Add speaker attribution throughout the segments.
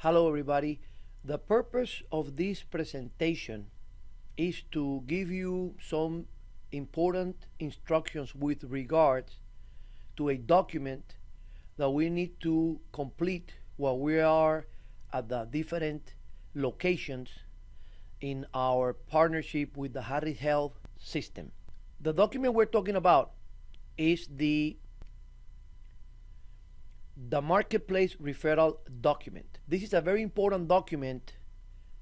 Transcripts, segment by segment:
Speaker 1: Hello everybody. The purpose of this presentation is to give you some important instructions with regards to a document that we need to complete while we are at the different locations in our partnership with the Harris Health System. The document we're talking about is the marketplace referral document. This is a very important document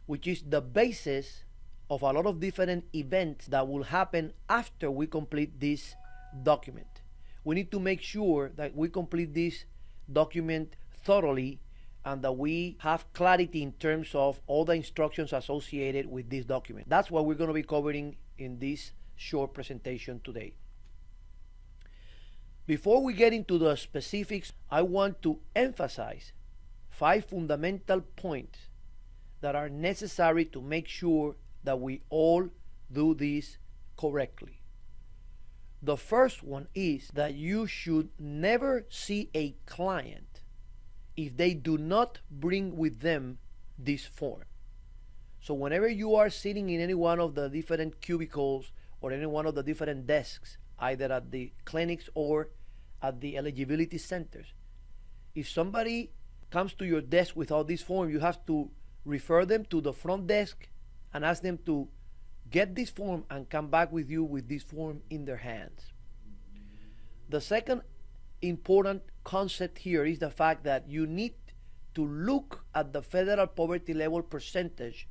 Speaker 1: which is the basis of a lot of different events that will happen after we complete this document. We need to make sure that we complete this document thoroughly and that we have clarity in terms of all the instructions associated with this document. That's what we're going to be covering in this short presentation today. Before we get into the specifics, I want to emphasize 5 fundamental points that are necessary to make sure that we all do this correctly. The first one is that you should never see a client if they do not bring with them this form. So whenever you are sitting in any one of the different cubicles or any one of the different desks, either at the clinics or at the eligibility centers, if somebody comes to your desk without this form, you have to refer them to the front desk and ask them to get this form and come back with you with this form in their hands. The second important concept here is the fact that you need to look at the federal poverty level percentage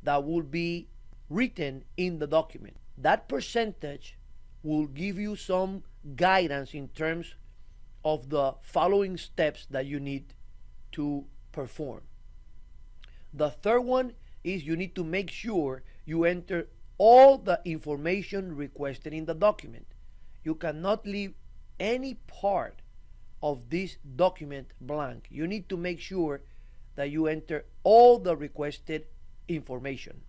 Speaker 1: that will be written in the document. That percentage will give you some guidance in terms of the following steps that you need to perform. The third one is you need to make sure you enter all the information requested in the document. You cannot leave any part of this document blank. You need to make sure that you enter all the requested information.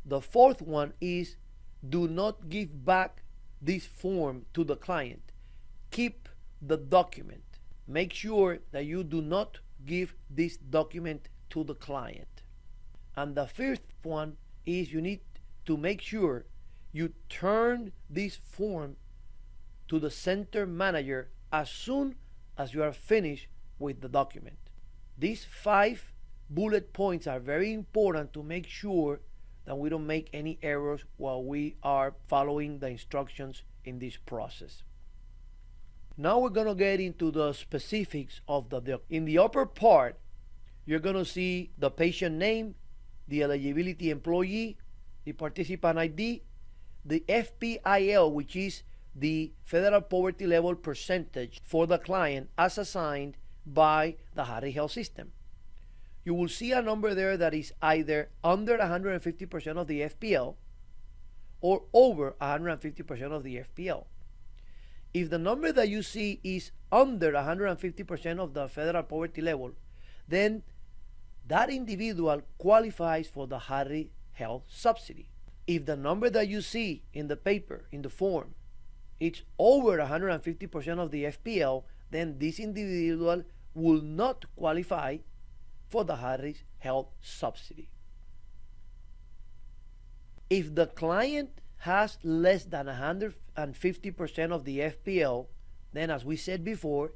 Speaker 1: The fourth one is do not give back this form to the client. Keep the document. Make sure that you do not give this document to the client. And the fifth one is you need to make sure you turn this form to the center manager as soon as you are finished with the document. These 5 bullet points are very important to make sure that we don't make any errors while we are following the instructions in this process. Now we're going to get into the specifics of the document. In the upper part, you're going to see the patient name, the eligibility employee, the participant ID, the FPIL, which is the federal poverty level percentage for the client as assigned by the Harris Health System. You will see a number there that is either under 150% of the FPL or over 150% of the FPL. If the number that you see is under 150% of the federal poverty level, then that individual qualifies for the Harris Health subsidy. If the number that you see in the paper, in the form, it's over 150% of the FPL, then this individual will not qualify for the Harris Health subsidy. If the client has less than 150% of the FPL, then as we said before,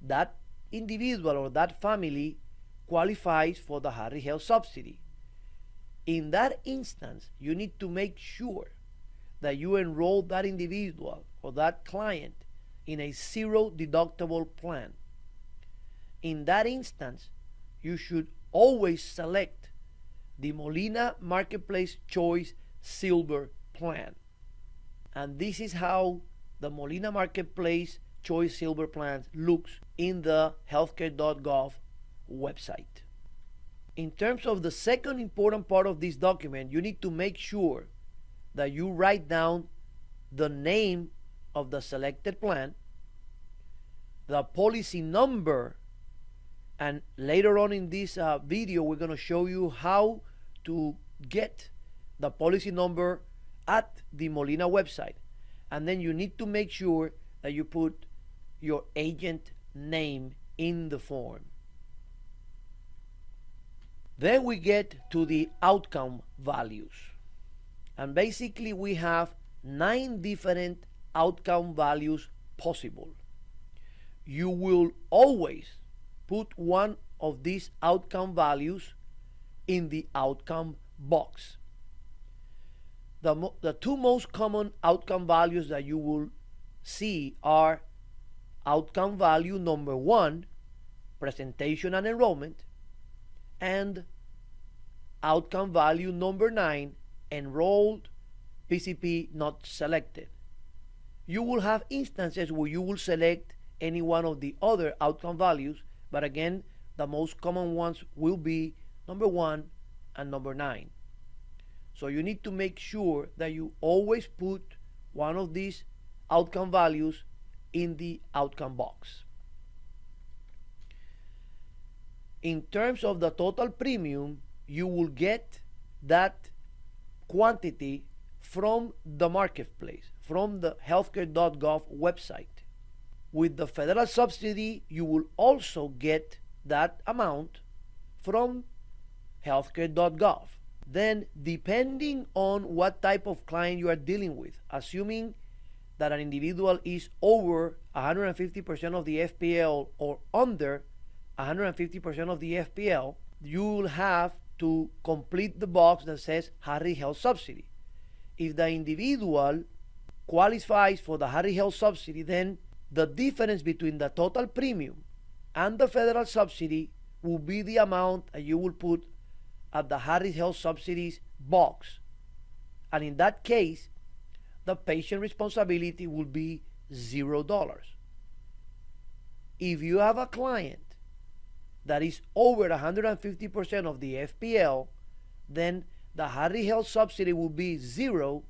Speaker 1: that individual or that family qualifies for the Harris Health subsidy. In that instance, you need to make sure that you enroll that individual or that client in a 0 deductible plan. In that instance, you should always select the Molina Marketplace Choice Silver Plan. And this is how the Molina Marketplace Choice Silver Plan looks in the healthcare.gov website. In terms of the second important part of this document, you need to make sure that you write down the name of the selected plan, the policy number, and later on in this video we're going to show you how to get the policy number at the Molina website. And then you need to make sure that you put your agent name in the form. Then we get to the outcome values. And basically we have 9 different outcome values possible. You will always put one of these outcome values in the outcome box. The two most common outcome values that you will see are outcome value number 1, presentation and enrollment, and outcome value number 9, enrolled, PCP not selected. You will have instances where you will select any one of the other outcome values, but again, the most common ones will be number 1 and number 9. So you need to make sure that you always put one of these outcome values in the outcome box. In terms of the total premium, you will get that quantity from the marketplace, from the healthcare.gov website. With the federal subsidy, you will also get that amount from healthcare.gov. Then, depending on what type of client you are dealing with, assuming that an individual is over 150% of the FPL or under 150% of the FPL, you will have to complete the box that says Harry Health Subsidy. If the individual qualifies for the Harry Health Subsidy, then the difference between the total premium and the federal subsidy will be the amount that you will put at the Harry Health Subsidies box. And in that case, the patient responsibility will be $0. If you have a client that is over 150% of the FPL, then the Harry Health Subsidy will be 0,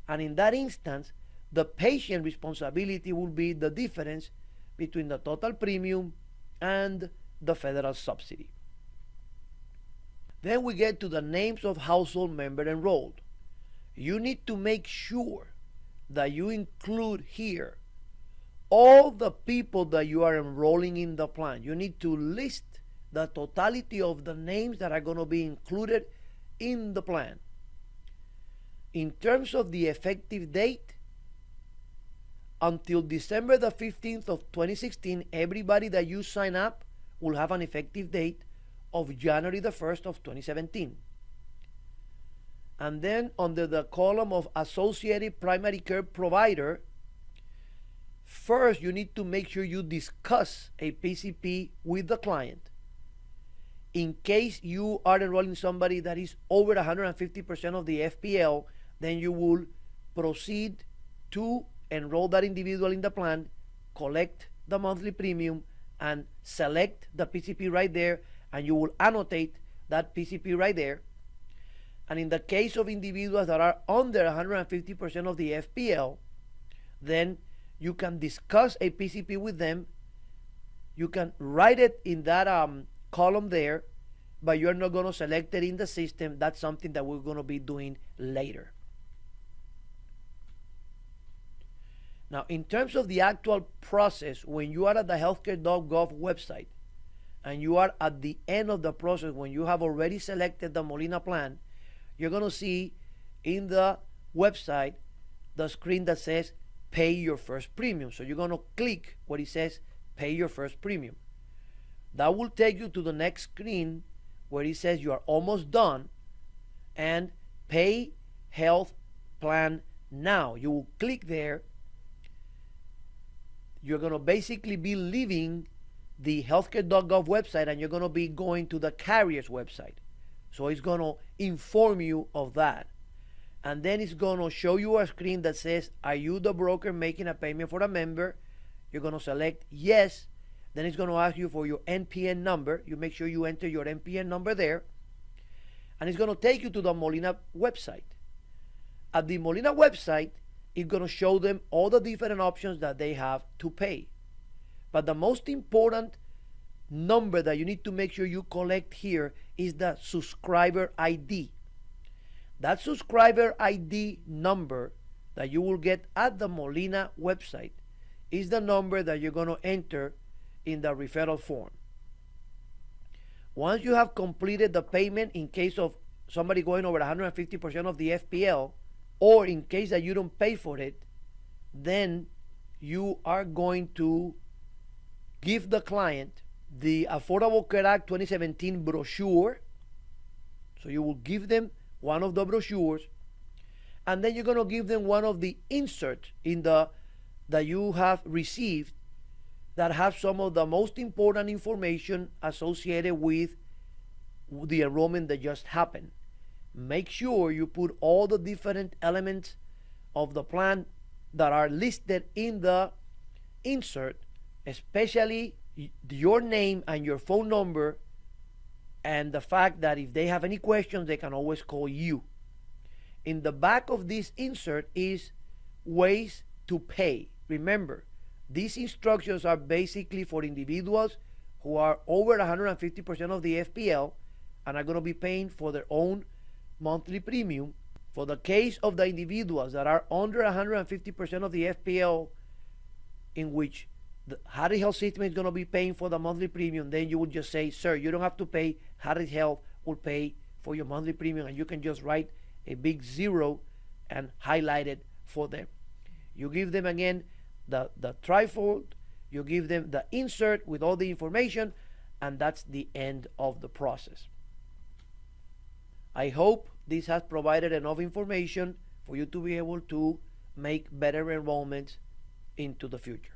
Speaker 1: and in that instance, the patient responsibility will be the difference between the total premium and the federal subsidy. Then we get to the names of household member enrolled. You need to make sure that you include here all the people that you are enrolling in the plan. You need to list the totality of the names that are going to be included in the plan. In terms of the effective date, until December the 15th of 2016, everybody that you sign up will have an effective date of January the 1st of 2017. And then under the column of associated primary care provider, first you need to make sure you discuss a PCP with the client. In case you are enrolling somebody that is over 150% of the FPL, then you will proceed to enroll that individual in the plan, collect the monthly premium, and select the PCP right there, and you will annotate that PCP right there. And in the case of individuals that are under 150% of the FPL, then you can discuss a PCP with them. You can write it in that column there, but you're not going to select it in the system. That's something that we're going to be doing later. Now, in terms of the actual process, when you are at the healthcare.gov website and you are at the end of the process, when you have already selected the Molina plan, you're going to see in the website the screen that says pay your first premium. So you're going to click where it says pay your first premium. That will take you to the next screen where it says you are almost done and pay health plan now. You will click there. You're going to basically be leaving the healthcare.gov website and you're going to be going to the carrier's website. So it's going to inform you of that. And then it's going to show you a screen that says, are you the broker making a payment for a member? You're going to select yes. Then it's going to ask you for your NPN number. You make sure you enter your NPN number there. And it's going to take you to the Molina website. At the Molina website, it's going to show them all the different options that they have to pay. But the most important number that you need to make sure you collect here is the subscriber ID. That subscriber ID number that you will get at the Molina website is the number that you're going to enter in the referral form. Once you have completed the payment in case of somebody going over 150% of the FPL, or in case that you don't pay for it, then you are going to give the client the Affordable Care Act 2017 brochure. So you will give them one of the brochures, and then you're going to give them one of the inserts in the that you have received that have some of the most important information associated with the enrollment that just happened. Make sure you put all the different elements of the plan that are listed in the insert, especially your name and your phone number, and the fact that if they have any questions, they can always call you. In the back of this insert is ways to pay. Remember, these instructions are basically for individuals who are over 150% of the FPL and are going to be paying for their own monthly premium. For the case of the individuals that are under 150% of the FPL, in which the Harris Health System is going to be paying for the monthly premium, then you would just say, sir, you don't have to pay. Harris Health will pay for your monthly premium, and you can just write a big 0 and highlight it for them. You give them again the trifold, you give them the insert with all the information, and that's the end of the process. I hope this has provided enough information for you to be able to make better enrollments into the future.